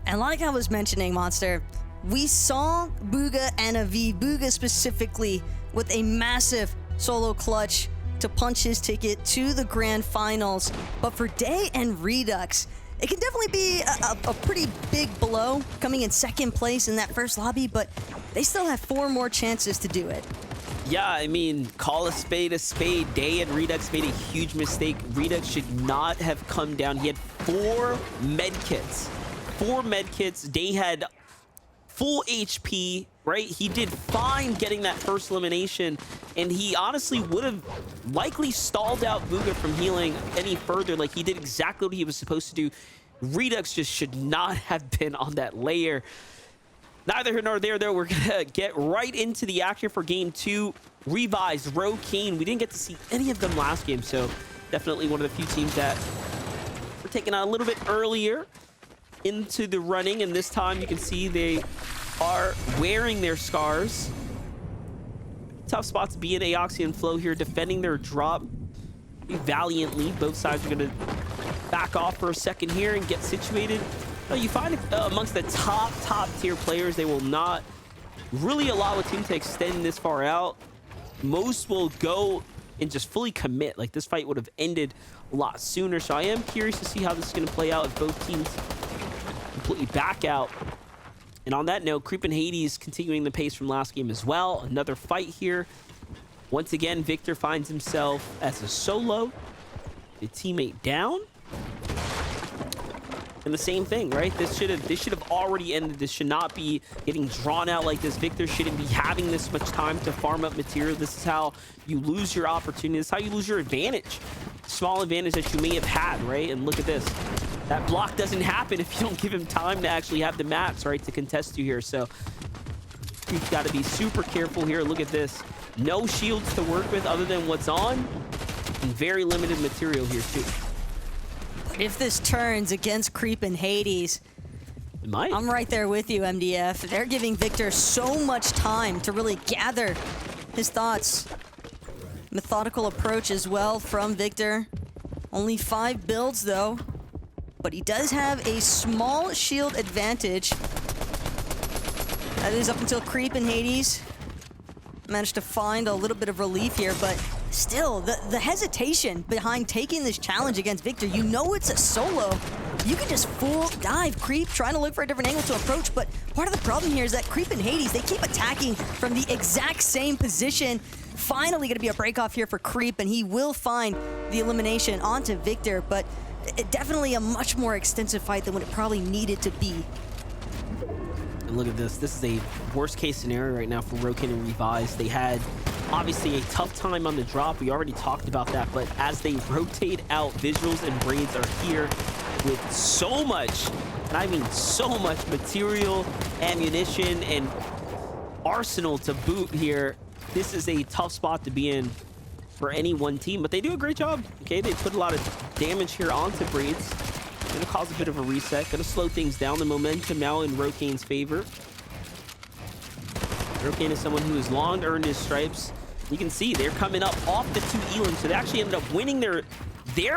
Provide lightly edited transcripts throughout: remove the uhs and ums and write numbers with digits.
And like I was mentioning, Monster, we saw Bugha and Aviv, Bugha specifically, with a massive solo clutch to punch his ticket to the grand finals. But for Day and Redux, it can definitely be a pretty big blow coming in second place in that first lobby, but they still have 4 more chances to do it. Yeah, I mean, call a spade a spade. Day and Redux made a huge mistake. Redux should not have come down. He had 4 medkits. 4 medkits. Day had full HP, right? He did fine getting that first elimination, and he honestly would have likely stalled out Bugha from healing any further. Like, he did exactly what he was supposed to do. Redux just should not have been on that layer. Neither here nor there, though. We're gonna get right into the action for game 2. Revised, Rokane. We didn't get to see any of them last game, so definitely one of the few teams that were taken out a little bit earlier into the running, and this time you can see they are wearing their scars. Tough spot to be in. Aoxy and Flow here defending their drop valiantly. Both sides are going to back off for a second here and get situated. You find amongst the top tier players, they will not really allow a team to extend this far out. Most will go and just fully commit. Like, this fight would have ended a lot sooner. So I am curious to see how this is going to play out if both teams completely back out. And on that note, Creep and Hades continuing the pace from last game as well. Another fight here. Once again, Victor finds himself as a solo. The teammate down. And the same thing, right? This should have already ended. This should not be getting drawn out like this. Victor shouldn't be having this much time to farm up material. This is how you lose your opportunity. This is how you lose your advantage. Small advantage that you may have had, right? And look at this. That block doesn't happen if you don't give him time to actually have the mats, right, to contest you here. So you've got to be super careful here. Look at this. No shields to work with other than what's on, and very limited material here too. If this turns against Creep and Hades, it might. I'm right there with you, MDF. They're giving Victor so much time to really gather his thoughts. Methodical approach as well from Victor. Only 5 builds though, but he does have a small shield advantage. That is up until Creep and Hades managed to find a little bit of relief here, but still, the hesitation behind taking this challenge against Victor, you know it's a solo. You can just full dive Creep, trying to look for a different angle to approach, but part of the problem here is that Creep and Hades, they keep attacking from the exact same position. Finally gonna be a break off here for Creep, and he will find the elimination onto Victor, but definitely a much more extensive fight than what it probably needed to be. And look at this. This is a worst case scenario right now for Rokane and Revised. They had obviously a tough time on the drop. We already talked about that, but as they rotate out, Visuals and Braids are here with so much, and I mean so much material, ammunition, and arsenal to boot here. This is a tough spot to be in for any one team, but they do a great job. Okay, they put a lot of damage here onto Braids. Gonna cause a bit of a reset, gonna slow things down. The momentum now in Rokane's favor. Rokane is someone who has long earned his stripes. You can see they're coming up off the 2 elims, so they actually ended up winning their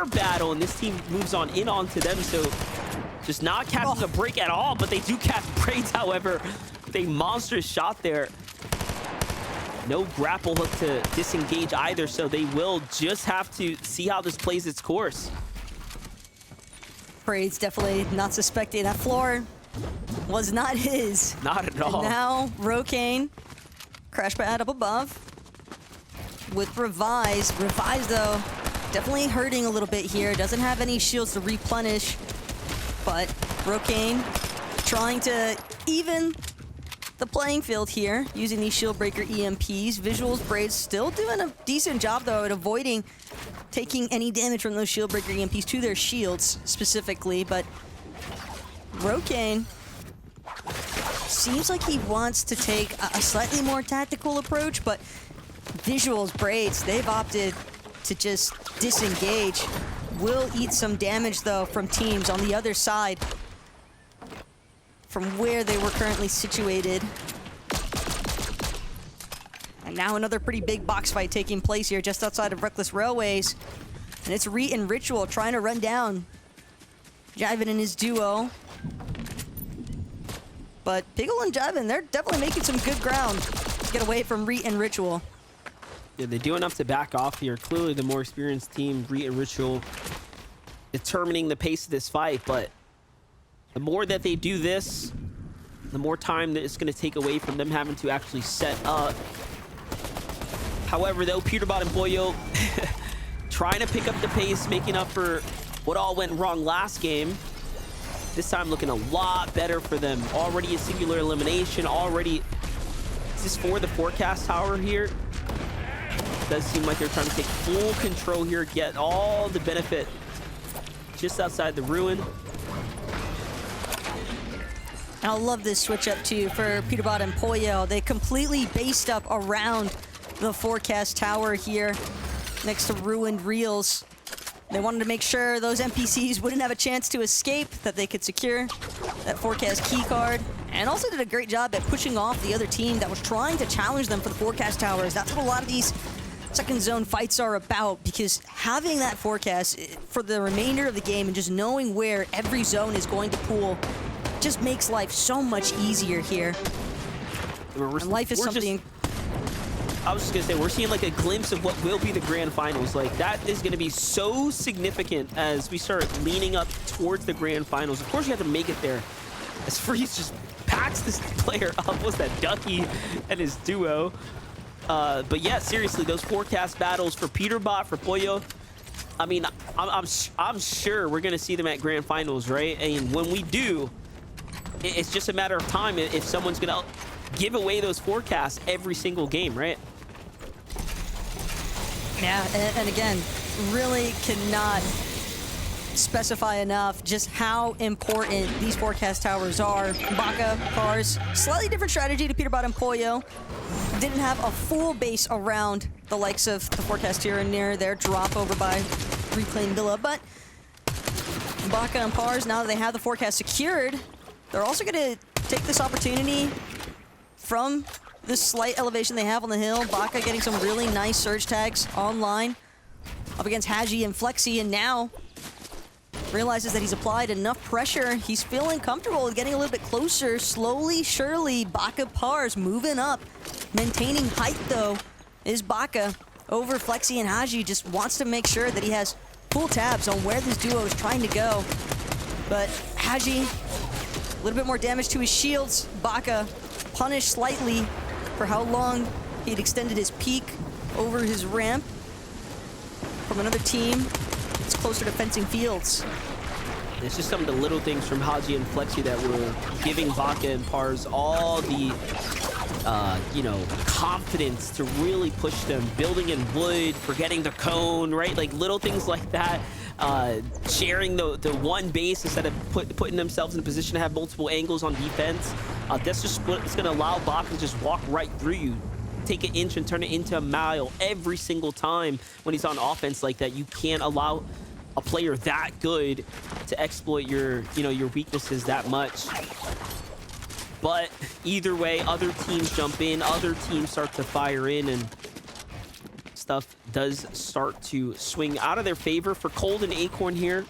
battle, and this team moves on in onto them. So just not catching a break at all, but they do catch Braids, however, with a monstrous shot there. No grapple hook to disengage either, so they will just have to see how this plays its course. Braids definitely not suspecting that floor was not his. Not at all. And now Rokane, crash pad up above with Revise. Revise though, definitely hurting a little bit here. Doesn't have any shields to replenish, but Rokane trying to even the playing field here using these shield breaker EMPs. Visuals, Braids still doing a decent job though at avoiding taking any damage from those shield breaker EMPs to their shields specifically, but Rokane seems like he wants to take a slightly more tactical approach, but Visuals, Braids, they've opted to just disengage. Will eat some damage though from teams on the other side from where they were currently situated. And now another pretty big box fight taking place here just outside of Reckless Railways. And it's and Ritual trying to run down Jivin and his duo. But Piggle and Jevin, they're definitely making some good ground to get away from Reet and Ritual. Yeah, they do enough to back off here. Clearly the more experienced team, Reet and Ritual, determining the pace of this fight. But the more that they do this, the more time that it's going to take away from them having to actually set up. However, though, Peterbot and Pollo trying to pick up the pace, making up for what all went wrong last game. This time looking a lot better for them. Already a singular elimination. Already, is this for the forecast tower here? Does seem like they're trying to take full control here, get all the benefit just outside the ruin. I love this switch up too for Peterbot and Pollo. They completely based up around the forecast tower here next to ruined reels. They wanted to make sure those NPCs wouldn't have a chance to escape, that they could secure that forecast key card, and also did a great job at pushing off the other team that was trying to challenge them for the forecast towers. That's what a lot of these second zone fights are about, because having that forecast for the remainder of the game and just knowing where every zone is going to pool just makes life so much easier here. And life is something... I was just gonna say, we're seeing like a glimpse of what will be the grand finals. Like, that is gonna be so significant as we start leaning up towards the grand finals. Of course you have to make it there. As Freeze just packs this player up. Was that Ducky and his duo? But yeah, seriously, those forecast battles for Peterbot, for Pollo, I mean, I'm sure we're gonna see them at grand finals, right? And when we do, it's just a matter of time if someone's gonna give away those forecasts every single game, right? Yeah, and again, really cannot specify enough just how important these forecast towers are. Baka, Cars, slightly different strategy to Peterbot and Pollo. Didn't have a full base around the likes of the forecast here and near their drop over by Reclaim Villa, but Baka and Pars, now that they have the forecast secured, they're also going to take this opportunity from this slight elevation they have on the hill. Baka getting some really nice surge tags online up against Haji and Flexi, and now realizes that he's applied enough pressure. He's feeling comfortable with getting a little bit closer. Slowly, surely, Baka Pars moving up. Maintaining height, though, is Baka over Flexi, and Haji just wants to make sure that he has full tabs on where this duo is trying to go. But Haji, a little bit more damage to his shields. Baka punished slightly for how long he'd extended his peak over his ramp from another team. It's closer to fencing fields. It's just some of the little things from Haji and Flexi that were giving Baka and Pars all the, you know, confidence to really push them. Building in wood, forgetting the cone, right? Like little things like that. Sharing the one base instead of putting themselves in a position to have multiple angles on defense. That's just what's going to allow Baka to just walk right through you. Take an inch and turn it into a mile every single time when he's on offense like that. You can't allow a player that good to exploit your, you know, your weaknesses that much. But either way, other teams jump in, other teams start to fire in, and stuff does start to swing out of their favor for Cold and Acorn here.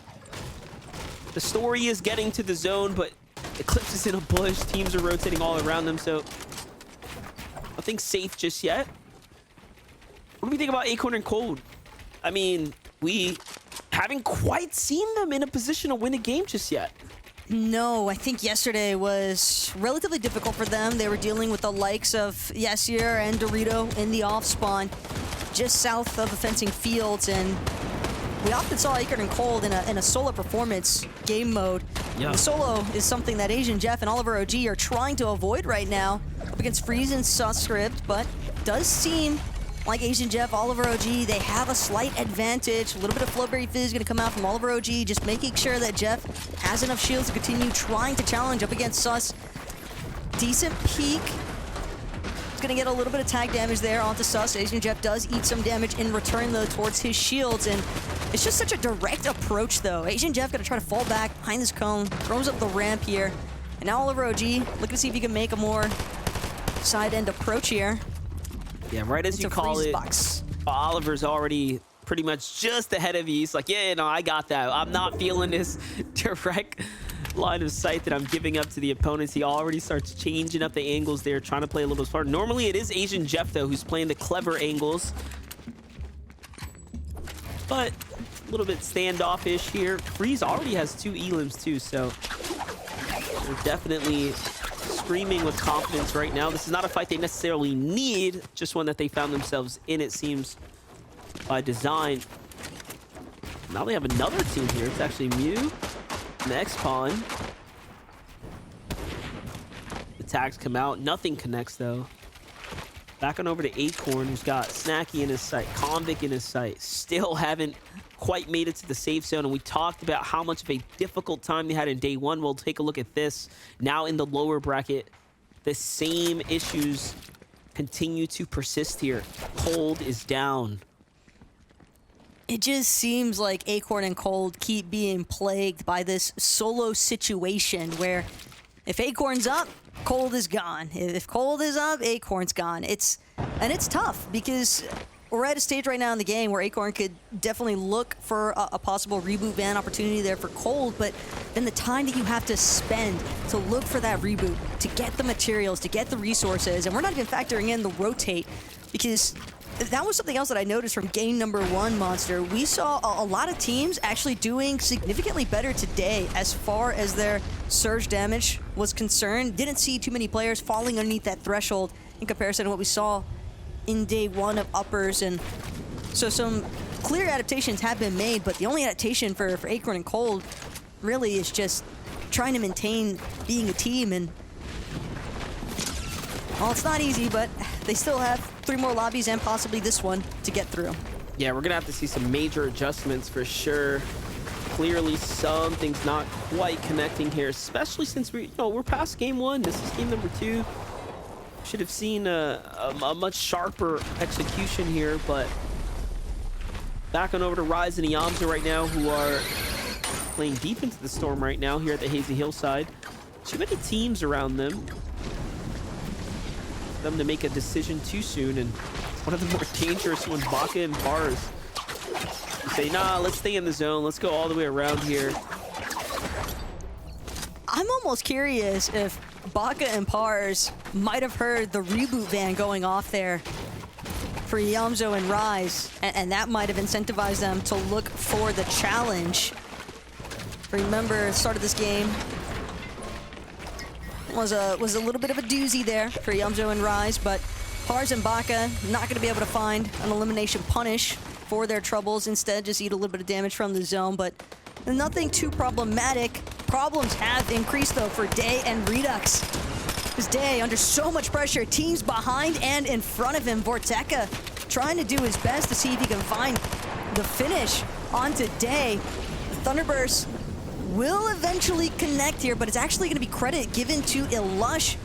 The story is getting to the zone, but Eclipse is in a bush. Teams are rotating all around them, so nothing safe just yet. What do we think about Acorn and Cold? I mean, we haven't quite seen them in a position to win a game just yet. No, I think yesterday was relatively difficult for them. They were dealing with the likes of Yasir and Dorito in the off spawn, just south of the fencing fields, and we often saw Acorn and Cold in a solo performance game mode. Yeah. The solo is something that Asian Jeff and Oliver OG are trying to avoid right now up against Freeze and Susscript, but does seem like Asian Jeff, Oliver OG, they have a slight advantage. A little bit of Flowberry Fizz going to come out from Oliver OG, just making sure that Jeff has enough shields to continue trying to challenge up against Sus. Decent peek. He's going to get a little bit of tag damage there onto Sus. Asian Jeff does eat some damage in return, though, towards his shields, and it's just such a direct approach, though. Asian Jeff going to try to fall back behind this cone, throws up the ramp here, and now Oliver OG looking to see if he can make a more side-end approach here. Yeah, right as you call it, Oliver's already pretty much just ahead of you. He's like, yeah, no, I got that. I'm not feeling this direct line of sight that I'm giving up to the opponents. He already starts changing up the angles there, trying to play a little smart. Normally it is Asian Jeff, though, who's playing the clever angles. But a little bit standoffish here. Freeze already has 2 elims, too, so they're definitely screaming with confidence right now. This is not a fight they necessarily need, just one that they found themselves in, it seems, by design. Now they have another team here. It's actually Mew and the X-Pawn. The tags come out. Nothing connects, though. Back on over to Acorn, who's got Snacky in his sight, Convict in his sight. Still haven't quite made it to the safe zone, and we talked about how much of a difficult time they had in day 1. We'll take a look at this. Now in the lower bracket, the same issues continue to persist here. Cold is down. It just seems like Acorn and Cold keep being plagued by this solo situation where if Acorn's up, Cold is gone. If Cold is up, Acorn's gone. It's tough because we're at a stage right now in the game where Acorn could definitely look for a possible reboot ban opportunity there for Cold, but then the time that you have to spend to look for that reboot, to get the materials, to get the resources, and we're not even factoring in the rotate, because that was something else that I noticed from game number 1, Monster. We saw a lot of teams actually doing significantly better today as far as their surge damage was concerned. Didn't see too many players falling underneath that threshold in comparison to what we saw in day 1 of uppers. And so some clear adaptations have been made, but the only adaptation for Acorn and Cold really is just trying to maintain being a team. And well, it's not easy, but they still have 3 more lobbies and possibly this one to get through. Yeah, we're gonna have to see some major adjustments for sure. Clearly something's not quite connecting here, especially since we're past game 1. This is game number 2. Should have seen a much sharper execution here, but back on over to Rise and Iamza right now, who are playing deep into the storm right now here at the Hazy Hillside. Too many teams around them to make a decision too soon, and one of the more dangerous ones, Baka and Bars. You say, nah, let's stay in the zone. Let's go all the way around here. I'm almost curious if Baka and Pars might have heard the reboot van going off there for Yamzo and Rise, and that might have incentivized them to look for the challenge. Remember, the start of this game was a little bit of a doozy there for Yamzo and Rise, but Pars and Baka not going to be able to find an elimination punish for their troubles. Instead, just eat a little bit of damage from the zone, but nothing too problematic. Problems have increased, though, for Day and Redux. This Day under so much pressure, teams behind and in front of him. Vorteca trying to do his best to see if he can find the finish onto Day. The Thunderburst will eventually connect here, but it's actually going to be credit given to Ilush,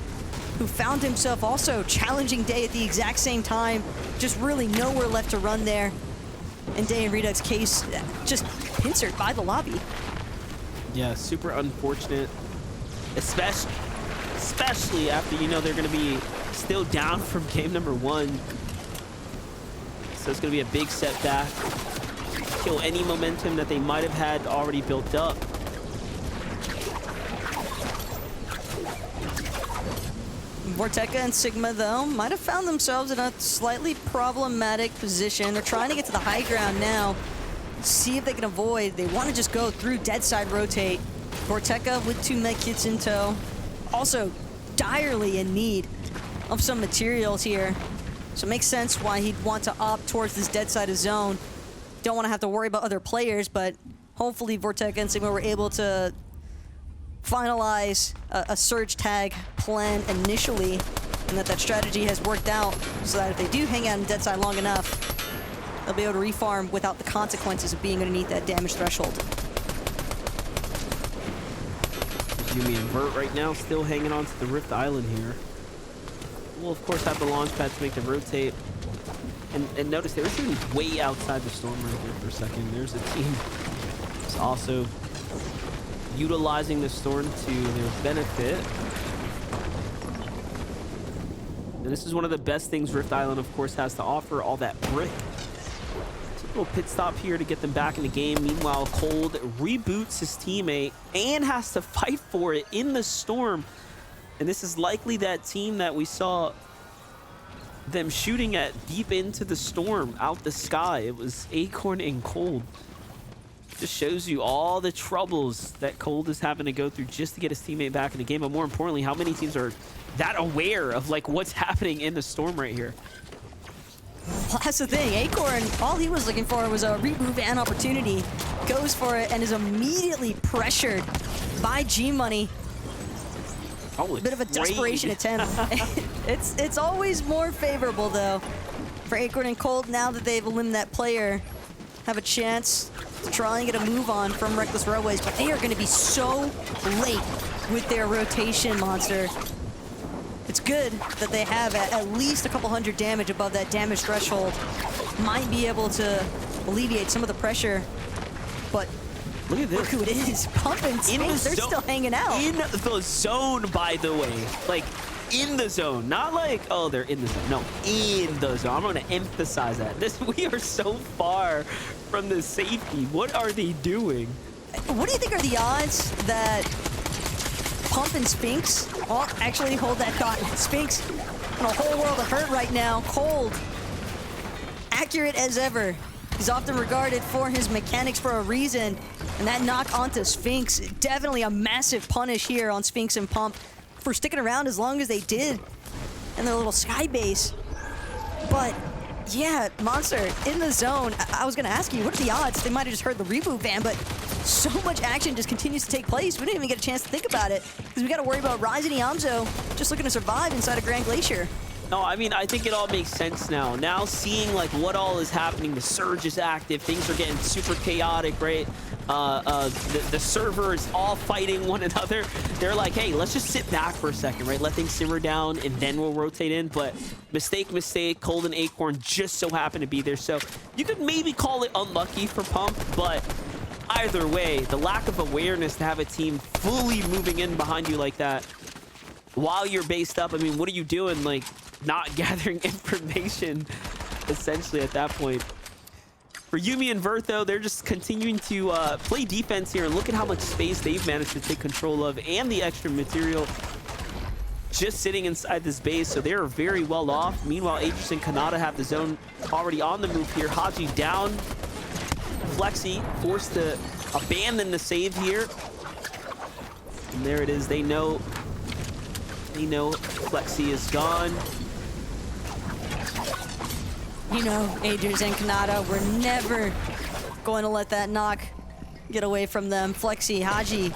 who found himself also challenging Day at the exact same time. Just really nowhere left to run there. In Day and Redux case, just pincered by the lobby. Yeah, super unfortunate, especially after, they're going to be still down from game number 1. So it's going to be a big setback. Kill any momentum that they might have had already built up. Vorteca and Sigma, though, might have found themselves in a slightly problematic position. They're trying to get to the high ground now, see if they can avoid. They want to just go through dead side rotate. Vorteca with 2 medkits in tow. Also direly in need of some materials here. So it makes sense why he'd want to opt towards this dead side of zone. Don't want to have to worry about other players, but hopefully Vorteca and Sigma were able to finalize a surge tag plan initially, and that strategy has worked out so that if they do hang out in dead side long enough, they'll be able to refarm without the consequences of being underneath that damage threshold. Yumi and Vert right now still hanging on to the Rift Island here. We'll of course have the launch pad to make the rotate. And notice they were shooting way outside the storm right there for a second. There's a team that's also utilizing the storm to their benefit. And this is one of the best things Rift Island, of course, has to offer, all that brick. So Little pit stop here to get them back in the game. Meanwhile, Cold reboots his teammate and has to fight for it in the storm. And this is likely that team that we saw them shooting at deep into the storm, out the sky. It was Acorn and Cold. Just shows you all the troubles that Cold is having to go through just to get his teammate back in the game. But more importantly, how many teams are that aware of like what's happening in the storm right here? Well, that's the thing. Acorn, all he was looking for was a reboot van opportunity. Goes for it and is immediately pressured by G-Money. Oh, a bit of a desperation attempt. It's always more favorable, though, for Acorn and Cold now that they've eliminated that player. Have a chance to try and get a move on from Reckless Railways, but they are going to be so late with their rotation, Monster. It's good that they have at least a couple hundred damage above that damage threshold. Might be able to alleviate some of the pressure, but look at this. Look who it is. Pumping Sphinx. They're still hanging out. In the zone, by the way. Like, in the zone. Not like, oh, they're in the zone. No, in the zone. I'm going to emphasize that. We are so far from the safety. What are they doing? What do you think are the odds that Pump and Sphinx... Oh, actually, hold that thought. Sphinx in a whole world of hurt right now. Cold. Accurate as ever. He's often regarded for his mechanics for a reason. And that knock onto Sphinx, definitely a massive punish here on Sphinx and Pump for sticking around as long as they did in their little sky base. But yeah, Monster, in the zone, I was gonna ask you, what are the odds? They might have just heard the reboot van, but so much action just continues to take place. We didn't even get a chance to think about it because we got to worry about Ryzen Iamzo just looking to survive inside of Grand Glacier. No, I mean, I think it all makes sense now. Now seeing like what all is happening, the surge is active, things are getting super chaotic, right? The server is all fighting one another. They're like, hey, let's just sit back for a second, right? Let things simmer down and then we'll rotate in. But mistake, Cold and Acorn just so happen to be there. So you could maybe call it unlucky for Pump, but either way, the lack of awareness to have a team fully moving in behind you like that while you're based up, I mean, what are you doing? Like, not gathering information, essentially, at that point. For Yuumi and Vert, though, they're just continuing to play defense here. And look at how much space they've managed to take control of and the extra material just sitting inside this base. So they're very well off. Meanwhile, Aegis and Kanata have the zone already on the move here. Haji down. Flexi forced to abandon the save here. And there it is. They know Flexi is gone. You know, Aegis and Kanata, we're never going to let that knock get away from them. Flexi, Haji,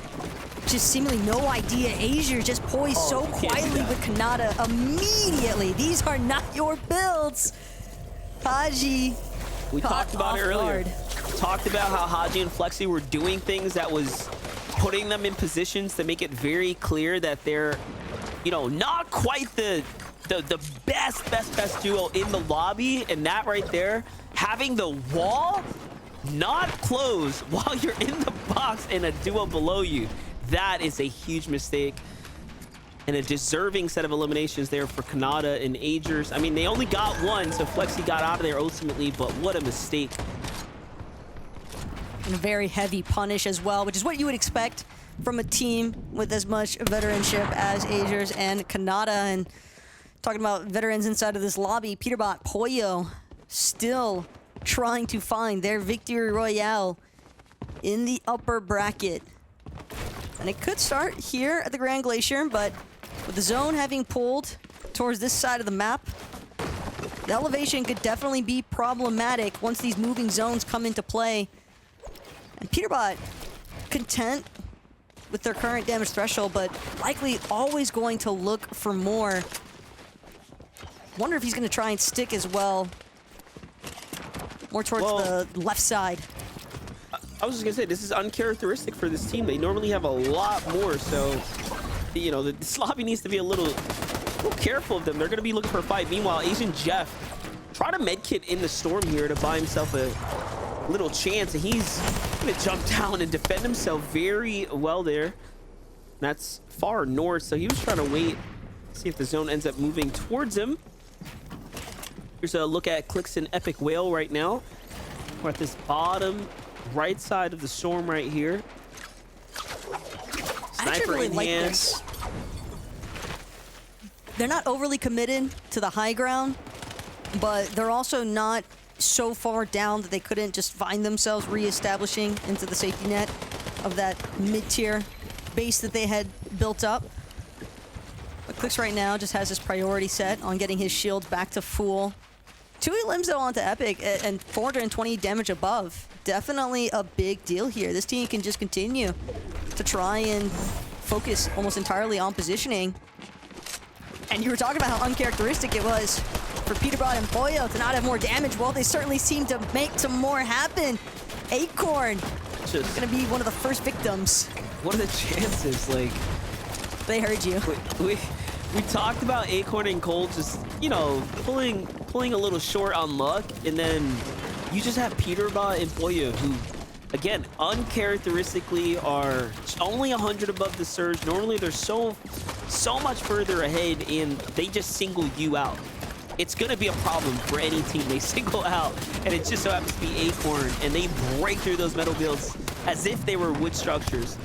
just seemingly no idea. Aegis just poised so quietly with Kanata immediately. These are not your builds. Haji, we talked about it earlier. Talked about how Haji and Flexi were doing things that was putting them in positions to make it very clear that they're, you know, not quite the best duo in the lobby. And that right there, having the wall not close while you're in the box and a duo below you, that is a huge mistake and a deserving set of eliminations there for Kanata and Aegis. I mean, they only got one, so Flexi got out of there ultimately, but what a mistake. And a very heavy punish as well, which is what you would expect from a team with as much veteranship as Aegis and Kanata. And talking about veterans inside of this lobby, Peterbot, Pollo still trying to find their victory royale in the upper bracket. And it could start here at the Grand Glacier, but with the zone having pulled towards this side of the map, the elevation could definitely be problematic once these moving zones come into play. And Peterbot content with their current damage threshold, but likely always going to look for more. Wonder if he's going to try and stick as well, more towards the left side. I was just going to say, this is uncharacteristic for this team. They normally have a lot more, so, you know, this lobby needs to be a little careful of them. They're going to be looking for a fight. Meanwhile, Asian Jeff tried a medkit in the storm here to buy himself a little chance, and he's going to jump down and defend himself very well there. That's far north, so he was trying to wait, see if the zone ends up moving towards him. Here's a look at Clix and Epic Whale right now. We're at this bottom right side of the storm right here. I actually really like this. They're not overly committed to the high ground, but they're also not so far down that they couldn't just find themselves reestablishing into the safety net of that mid-tier base that they had built up. But Clicks right now just has his priority set on getting his shields back to full. 2 limbs though onto Epic and 420 damage above. Definitely a big deal here. This team can just continue to try and focus almost entirely on positioning. And you were talking about how uncharacteristic it was for Peterbot and Pollo to not have more damage. Well, they certainly seem to make some more happen. Acorn just gonna be one of the first victims. What are the chances? Like, they heard you. We talked about Acorn and Cole just, you know, pulling a little short on luck, and then you just have Peterbot and Pollo, who, again, uncharacteristically are only 100 above the surge. Normally, they're so much further ahead, and they just single you out. It's going to be a problem for any team they single out, and it just so happens to be Acorn, and they break through those metal builds as if they were wood structures.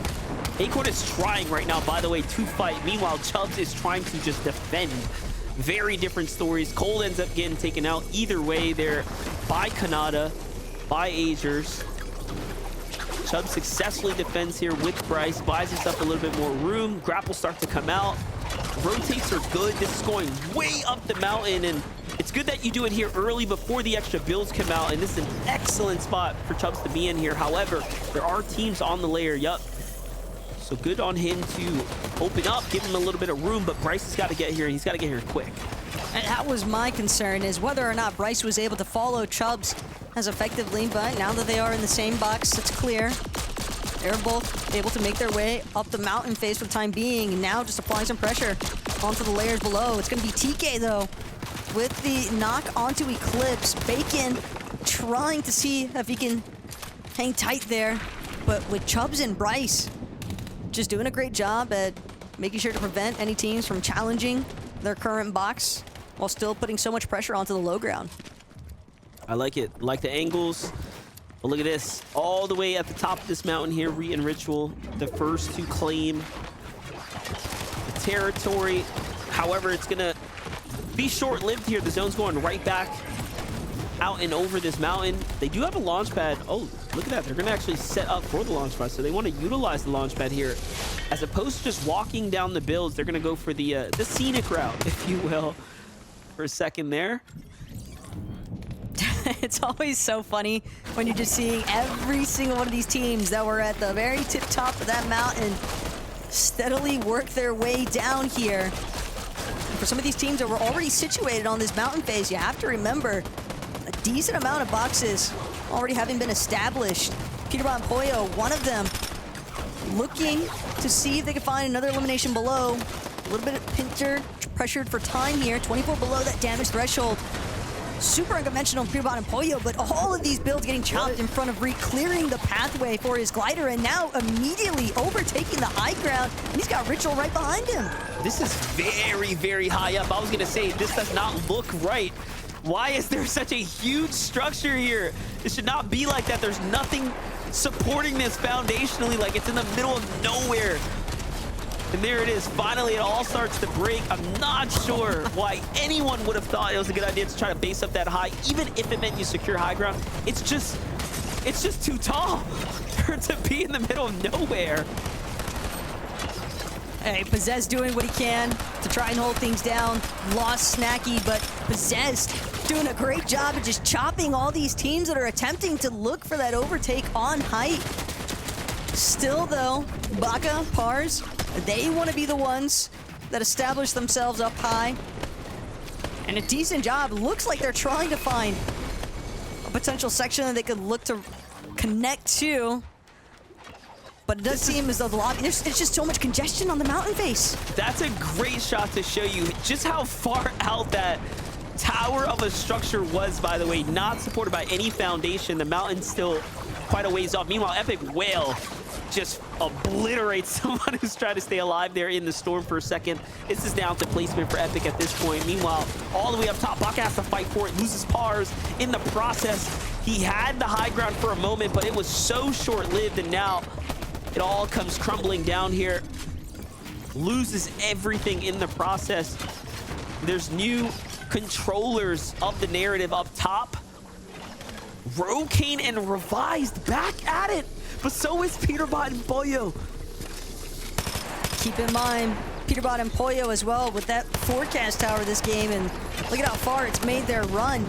Acorn is trying right now, by the way, to fight. Meanwhile, Chubbs is trying to just defend. Very different stories. Cole ends up getting taken out. Either way, they're by Kanata, by Azers. Chubbs successfully defends here with Bryce, buys himself a little bit more room. Grapples start to come out. Rotates are good. This is going way up the mountain, and it's good that you do it here early before the extra builds come out, and this is an excellent spot for Chubbs to be in here. However, there are teams on the layer. Yup. So good on him to open up, give him a little bit of room, but Bryce has got to get here, and he's got to get here quick. And that was my concern, is whether or not Bryce was able to follow Chubbs as effectively, but now that they are in the same box, it's clear. They're both able to make their way up the mountain phase for the time being, and now just applying some pressure onto the layers below. It's going to be TK, though, with the knock onto Eclipse. Bacon trying to see if he can hang tight there, but with Chubbs and Bryce just doing a great job at making sure to prevent any teams from challenging their current box while still putting so much pressure onto the low ground. I like it. Like the angles. But look at this. All the way at the top of this mountain here, Re and Ritual, the first to claim the territory. However, it's going to be short-lived here. The zone's going right back out and over this mountain. They do have a launch pad. Oh, look at that. They're going to actually set up for the launch pad. So they want to utilize the launch pad here. As opposed to just walking down the builds, they're going to go for the scenic route, if you will, for a second there. It's always so funny when you're just seeing every single one of these teams that were at the very tip top of that mountain steadily work their way down here. And for some of these teams that were already situated on this mountain phase, you have to remember a decent amount of boxes already having been established. Peterbot and Pollo, one of them, looking to see if they can find another elimination below. A little bit of Pinter pressured for time here, 24 below that damage threshold. Super unconventional Peterbot and Pollo, but all of these builds getting chopped in front of Reek, clearing the pathway for his glider, and now immediately overtaking the high ground, and he's got Ritual right behind him. This is very, very high up. I was gonna say, this does not look right. Why is there such a huge structure here? It should not be like that. There's nothing supporting this foundationally, like it's in the middle of nowhere. And there it is. Finally, it all starts to break. I'm not sure why anyone would have thought it was a good idea to try to base up that high, even if it meant you secure high ground. It's just too tall for it to be in the middle of nowhere. Hey, Possessed doing what he can to try and hold things down. Lost Snacky, but Possessed doing a great job of just chopping all these teams that are attempting to look for that overtake on height. Still, though, Baka, Pars, they want to be the ones that establish themselves up high. And a decent job. Looks like they're trying to find a potential section that they could look to connect to. But it does seem as though the lobby, it's just so much congestion on the mountain face. That's a great shot to show you just how far out that tower of a structure was, by the way. Not supported by any foundation. The mountain's still quite a ways off. Meanwhile, Epic Whale just obliterates someone who's trying to stay alive there in the storm for a second. This is down to placement for Epic at this point. Meanwhile, all the way up top, Baka has to fight for it, loses Pars in the process. He had the high ground for a moment, but it was so short-lived, and now it all comes crumbling down here. Loses everything in the process. There's new controllers of the narrative up top. Rocane and Revised back at it, but so is Peterbot and Pollo. Keep in mind, Peterbot and Pollo as well with that forecast tower this game, and look at how far it's made their run.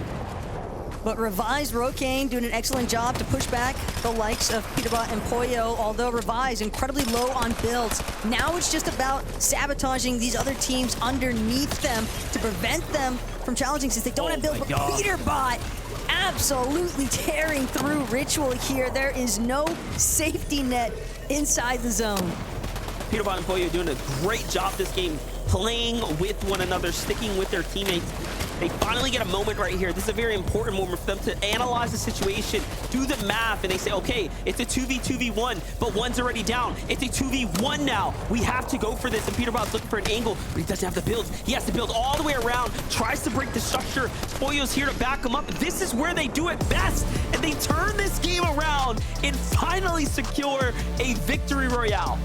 But Revised, Rocane doing an excellent job to push back the likes of Peterbot and Pollo, although Revised incredibly low on builds. Now it's just about sabotaging these other teams underneath them to prevent them from challenging since they don't have builds. But Peterbot absolutely tearing through Ritual here. There is no safety net inside the zone. Peterbot and Pollo doing a great job this game, playing with one another, sticking with their teammates. They finally get a moment right here. This is a very important moment for them to analyze the situation, do the math, and they say, okay, it's a 2v1, but one's already down. It's a 2v1 now. We have to go for this, and Peterbot's looking for an angle, but he doesn't have the builds. He has to build all the way around, tries to break the structure. Pollo's here to back him up. This is where they do it best, and they turn this game around and finally secure a victory royale.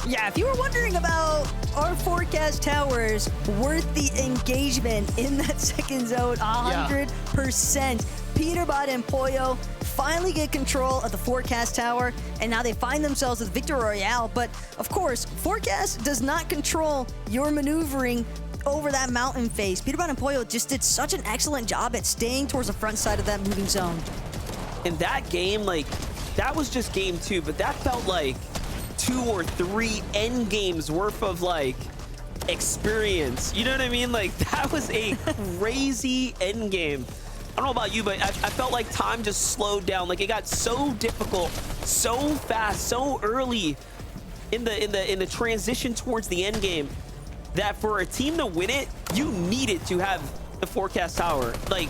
Yeah, if you were wondering about our forecast towers worth the engagement in that second zone, 100%. Peterbot and Pollo finally get control of the forecast tower, and now they find themselves with Victory Royale. But of course, forecast does not control your maneuvering over that mountain face. Peterbot and Pollo just did such an excellent job at staying towards the front side of that moving zone. In that game, like, that was just game 2, but that felt like 2 or 3 end games worth of like experience. You know what I mean? Like, that was a crazy end game. I don't know about you, but I felt like time just slowed down. Like, it got so difficult, so fast, so early in the transition towards the end game that for a team to win it, you needed to have the forecast tower. Like,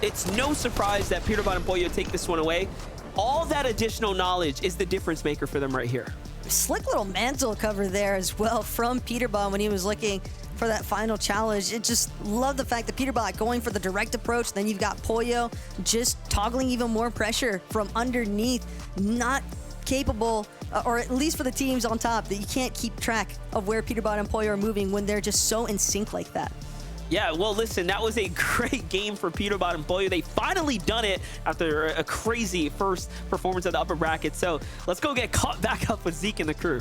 it's no surprise that Peterbot and Pollo take this one away. All that additional knowledge is the difference maker for them right here. Slick little mantle cover there as well from Peterbot when he was looking for that final challenge. It just love the fact that Peterbot going for the direct approach. Then you've got Pollo just toggling even more pressure from underneath. Not capable, or at least for the teams on top, that you can't keep track of where Peterbot and Pollo are moving when they're just so in sync like that. Yeah, well, listen, that was a great game for Peterbot and Pollo. They finally done it after a crazy first performance of the upper bracket. So let's go get caught back up with Zeke and the crew.